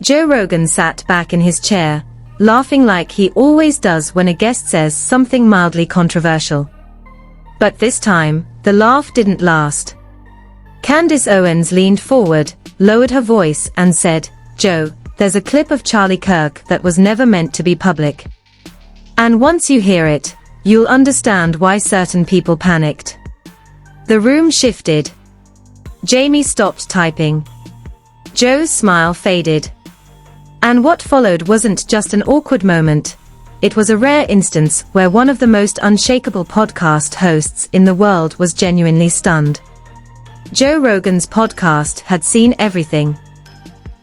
Joe Rogan sat back in his chair, laughing like he always does when a guest says something mildly controversial. But this time, the laugh didn't last. Candace Owens leaned forward, lowered her voice and said, "Joe, there's a clip of Charlie Kirk that was never meant to be public. And once you hear it, you'll understand why certain people panicked." The room shifted. Jamie stopped typing. Joe's smile faded. And what followed wasn't just an awkward moment. It was a rare instance where one of the most unshakable podcast hosts in the world was genuinely stunned. Joe Rogan's podcast had seen everything.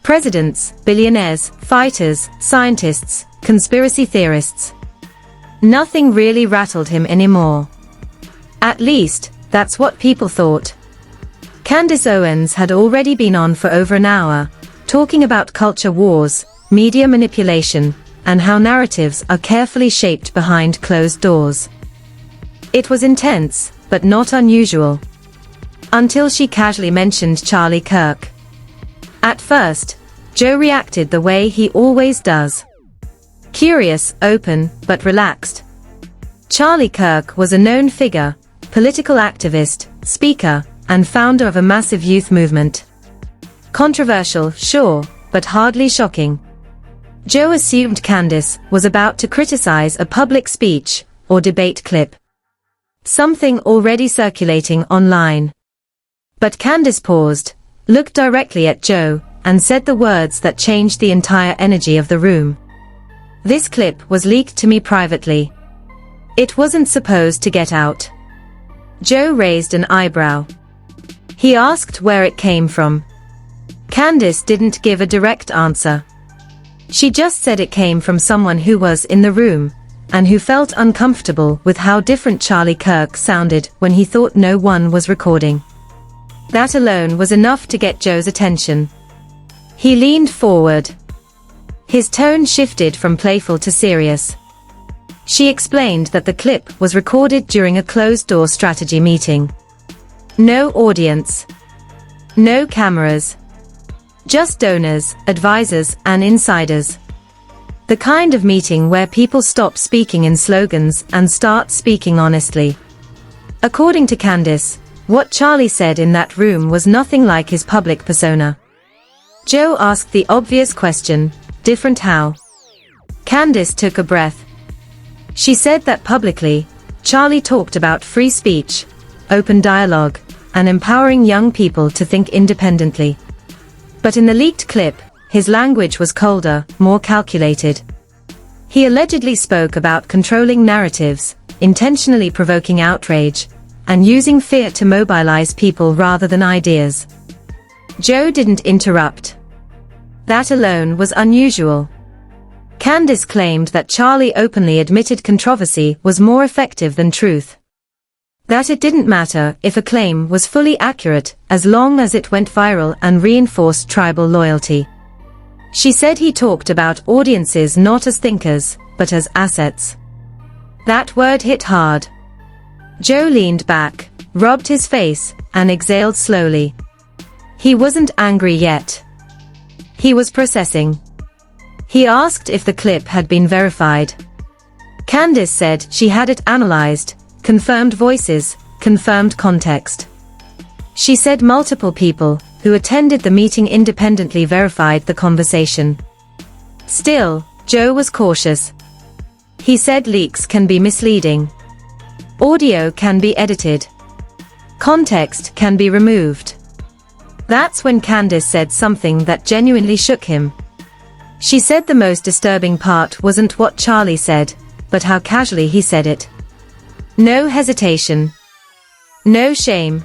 Presidents, billionaires, fighters, scientists, conspiracy theorists. Nothing really rattled him anymore. At least, that's what people thought. Candace Owens had already been on for over an hour, talking about culture wars, media manipulation, and how narratives are carefully shaped behind closed doors. It was intense, but not unusual. Until she casually mentioned Charlie Kirk. At first, Joe reacted the way he always does. Curious, open, but relaxed. Charlie Kirk was a known figure, political activist, speaker, and founder of a massive youth movement. Controversial, sure, but hardly shocking. Joe assumed Candace was about to criticize a public speech or debate clip. Something already circulating online. But Candace paused, looked directly at Joe, and said the words that changed the entire energy of the room. "This clip was leaked to me privately. It wasn't supposed to get out." Joe raised an eyebrow. He asked where it came from. Candace didn't give a direct answer. She just said it came from someone who was in the room, and who felt uncomfortable with how different Charlie Kirk sounded when he thought no one was recording. That alone was enough to get Joe's attention. He leaned forward. His tone shifted from playful to serious. She explained that the clip was recorded during a closed-door strategy meeting. No audience. No cameras. Just donors, advisors, and insiders. The kind of meeting where people stop speaking in slogans and start speaking honestly. According to Candace, what Charlie said in that room was nothing like his public persona. Joe asked the obvious question, different how? Candace took a breath. She said that publicly, Charlie talked about free speech, open dialogue, and empowering young people to think independently. But in the leaked clip, his language was colder, more calculated. He allegedly spoke about controlling narratives, intentionally provoking outrage, and using fear to mobilize people rather than ideas. Joe didn't interrupt. That alone was unusual. Candace claimed that Charlie openly admitted controversy was more effective than truth. That it didn't matter if a claim was fully accurate as long as it went viral and reinforced tribal loyalty. She said he talked about audiences not as thinkers, but as assets. That word hit hard. Joe leaned back, rubbed his face, and exhaled slowly. He wasn't angry yet. He was processing. He asked if the clip had been verified. Candace said she had it analyzed, confirmed voices, confirmed context. She said multiple people who attended the meeting independently verified the conversation. Still, Joe was cautious. He said leaks can be misleading. Audio can be edited. Context can be removed. That's when Candace said something that genuinely shook him. She said the most disturbing part wasn't what Charlie said, but how casually he said it. No hesitation. No shame.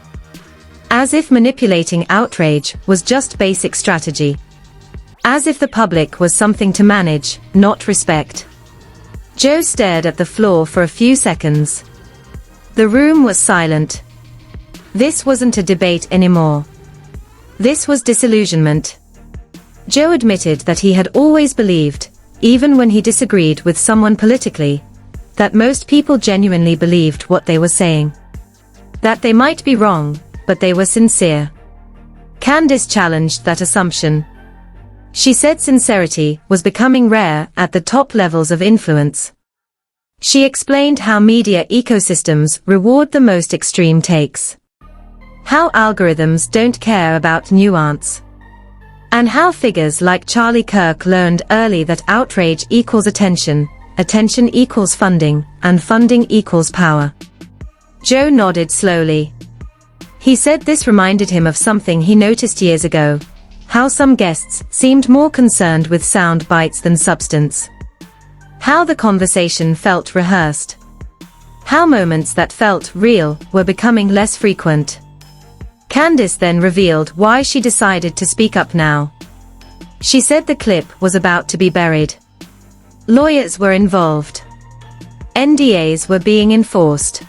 As if manipulating outrage was just basic strategy. As if the public was something to manage, not respect. Joe stared at the floor for a few seconds. The room was silent. This wasn't a debate anymore. This was disillusionment. Joe admitted that he had always believed, even when he disagreed with someone politically, that most people genuinely believed what they were saying. That they might be wrong, but they were sincere. Candace challenged that assumption. She said sincerity was becoming rare at the top levels of influence. She explained how media ecosystems reward the most extreme takes. How algorithms don't care about nuance. And how figures like Charlie Kirk learned early that outrage equals attention, attention equals funding, and funding equals power. Joe nodded slowly. He said this reminded him of something he noticed years ago. How some guests seemed more concerned with sound bites than substance. How the conversation felt rehearsed. How moments that felt real were becoming less frequent. Candace then revealed why she decided to speak up now. She said the clip was about to be buried. Lawyers were involved. NDAs were being enforced.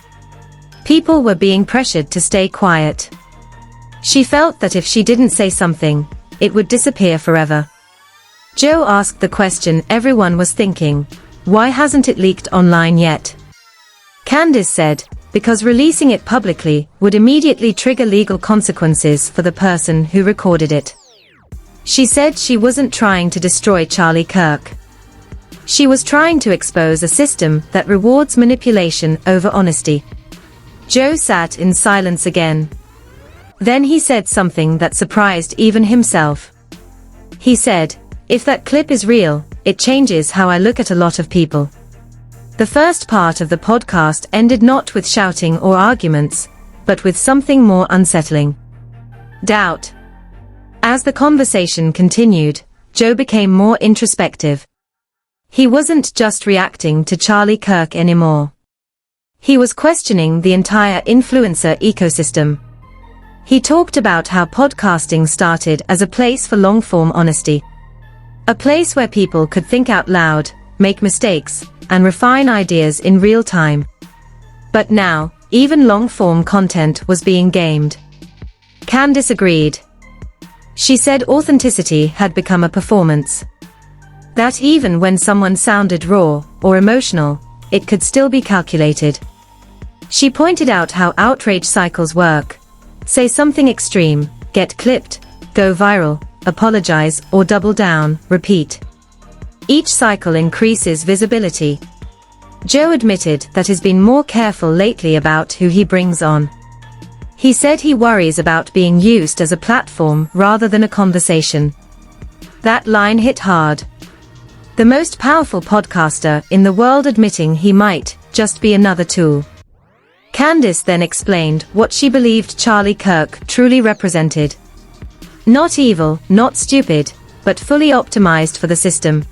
People were being pressured to stay quiet. She felt that if she didn't say something, it would disappear forever. Joe asked the question everyone was thinking, why hasn't it leaked online yet? Candace said, because releasing it publicly would immediately trigger legal consequences for the person who recorded it. She said she wasn't trying to destroy Charlie Kirk. She was trying to expose a system that rewards manipulation over honesty. Joe sat in silence again. Then he said something that surprised even himself. He said, if that clip is real, it changes how I look at a lot of people. The first part of the podcast ended not with shouting or arguments, but with something more unsettling. Doubt. As the conversation continued, Joe became more introspective. He wasn't just reacting to Charlie Kirk anymore. He was questioning the entire influencer ecosystem. He talked about how podcasting started as a place for long-form honesty. A place where people could think out loud, make mistakes, and refine ideas in real time. But now, even long-form content was being gamed. Candace agreed. She said authenticity had become a performance. That even when someone sounded raw or emotional, it could still be calculated. She pointed out how outrage cycles work. Say something extreme, get clipped, go viral, apologize or double down, repeat. Each cycle increases visibility. Joe admitted that he's been more careful lately about who he brings on. He said he worries about being used as a platform rather than a conversation. That line hit hard. The most powerful podcaster in the world admitting he might just be another tool. Candace then explained what she believed Charlie Kirk truly represented. Not evil, not stupid, but fully optimized for the system.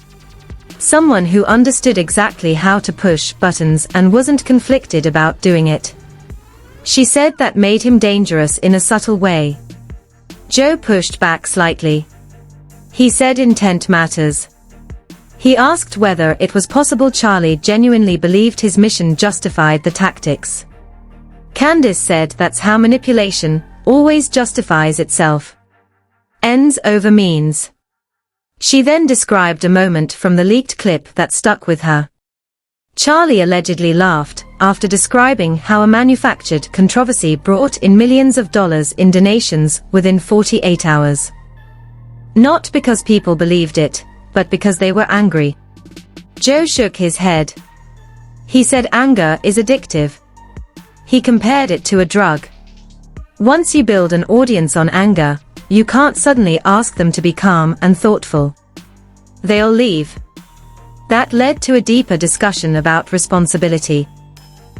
Someone who understood exactly how to push buttons and wasn't conflicted about doing it. She said that made him dangerous in a subtle way. Joe pushed back slightly. He said intent matters. He asked whether it was possible Charlie genuinely believed his mission justified the tactics. Candace said that's how manipulation always justifies itself. Ends over means. She then described a moment from the leaked clip that stuck with her. Charlie allegedly laughed after describing how a manufactured controversy brought in millions of dollars in donations within 48 hours. Not because people believed it, but because they were angry. Joe shook his head. He said anger is addictive. He compared it to a drug. Once you build an audience on anger, you can't suddenly ask them to be calm and thoughtful. They'll leave. That led to a deeper discussion about responsibility.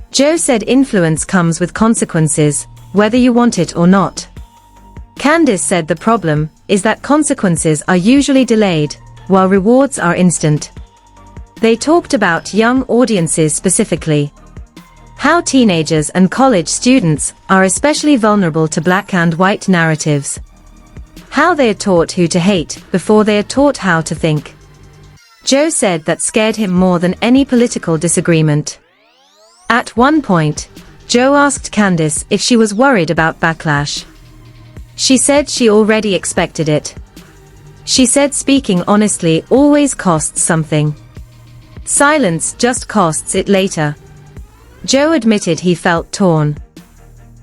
Joe said influence comes with consequences, whether you want it or not. Candace said the problem is that consequences are usually delayed, while rewards are instant. They talked about young audiences specifically. How teenagers and college students are especially vulnerable to black and white narratives. How they are taught who to hate before they are taught how to think. Joe said that scared him more than any political disagreement. At one point, Joe asked Candace if she was worried about backlash. She said she already expected it. She said speaking honestly always costs something. Silence just costs it later. Joe admitted he felt torn.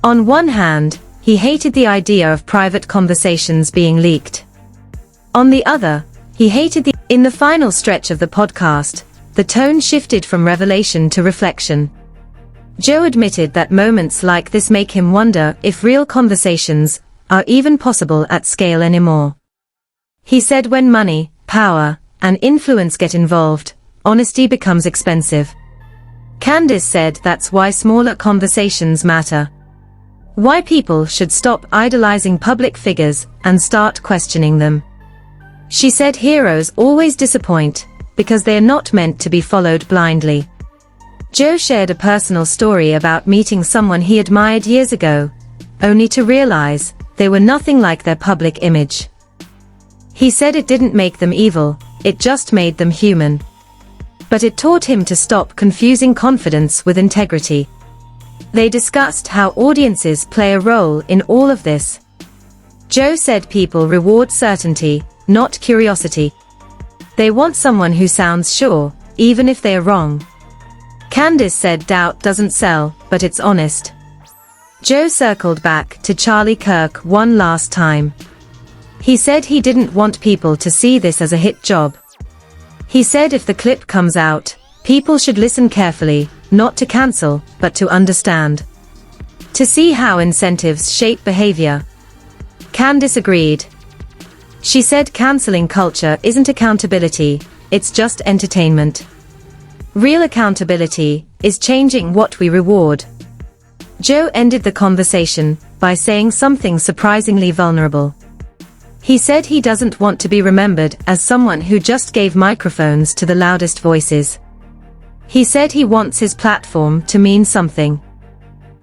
On one hand, he hated the idea of private conversations being leaked. On the other, He hated the... In the final stretch of the podcast, the tone shifted from revelation to reflection. Joe admitted that moments like this make him wonder if real conversations are even possible at scale anymore. He said when money, power, and influence get involved, honesty becomes expensive. Candace said that's why smaller conversations matter. Why people should stop idolizing public figures and start questioning them. She said heroes always disappoint because they are not meant to be followed blindly. Joe shared a personal story about meeting someone he admired years ago, only to realize they were nothing like their public image. He said it didn't make them evil, it just made them human. But it taught him to stop confusing confidence with integrity. They discussed how audiences play a role in all of this. Joe said people reward certainty, not curiosity. They want someone who sounds sure, even if they are wrong. Candace said doubt doesn't sell, but it's honest. Joe circled back to Charlie Kirk one last time. He said he didn't want people to see this as a hit job. He said if the clip comes out, people should listen carefully, not to cancel, but to understand. To see how incentives shape behavior. Candace agreed. She said canceling culture isn't accountability, it's just entertainment. Real accountability is changing what we reward. Joe ended the conversation by saying something surprisingly vulnerable. He said he doesn't want to be remembered as someone who just gave microphones to the loudest voices. He said he wants his platform to mean something.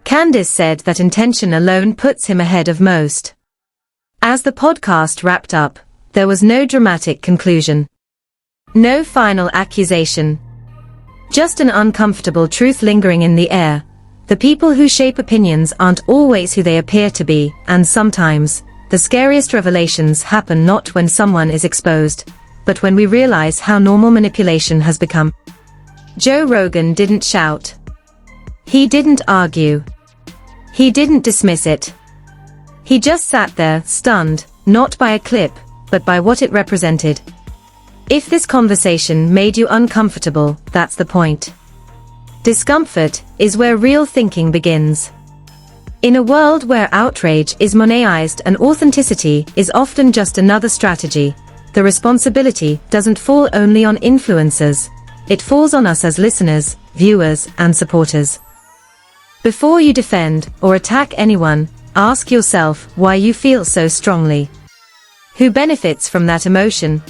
Candace said that intention alone puts him ahead of most. As the podcast wrapped up, there was no dramatic conclusion. No final accusation. Just an uncomfortable truth lingering in the air. The people who shape opinions aren't always who they appear to be, and sometimes, the scariest revelations happen not when someone is exposed, but when we realize how normal manipulation has become. Joe Rogan didn't shout. He didn't argue. He didn't dismiss it. He just sat there, stunned, not by a clip, but by what it represented. If this conversation made you uncomfortable, that's the point. Discomfort is where real thinking begins. In a world where outrage is monetized and authenticity is often just another strategy, the responsibility doesn't fall only on influencers. It falls on us as listeners, viewers, and supporters. Before you defend or attack anyone, ask yourself why you feel so strongly. Who benefits from that emotion?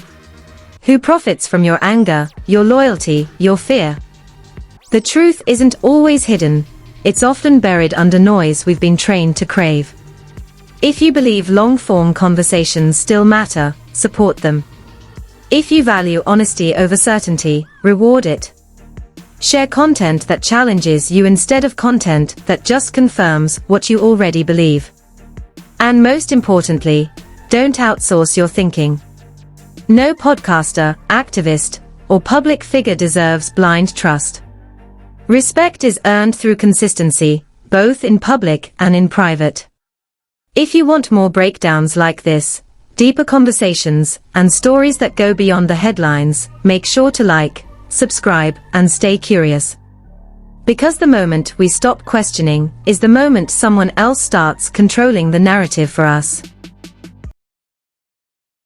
Who profits from your anger, your loyalty, your fear? The truth isn't always hidden, it's often buried under noise we've been trained to crave. If you believe long-form conversations still matter, support them. If you value honesty over certainty, reward it. Share content that challenges you instead of content that just confirms what you already believe. And most importantly, don't outsource your thinking. No podcaster, activist, or public figure deserves blind trust. Respect is earned through consistency, both in public and in private. If you want more breakdowns like this, deeper conversations, and stories that go beyond the headlines, make sure to like, subscribe, and stay curious. Because the moment we stop questioning is the moment someone else starts controlling the narrative for us.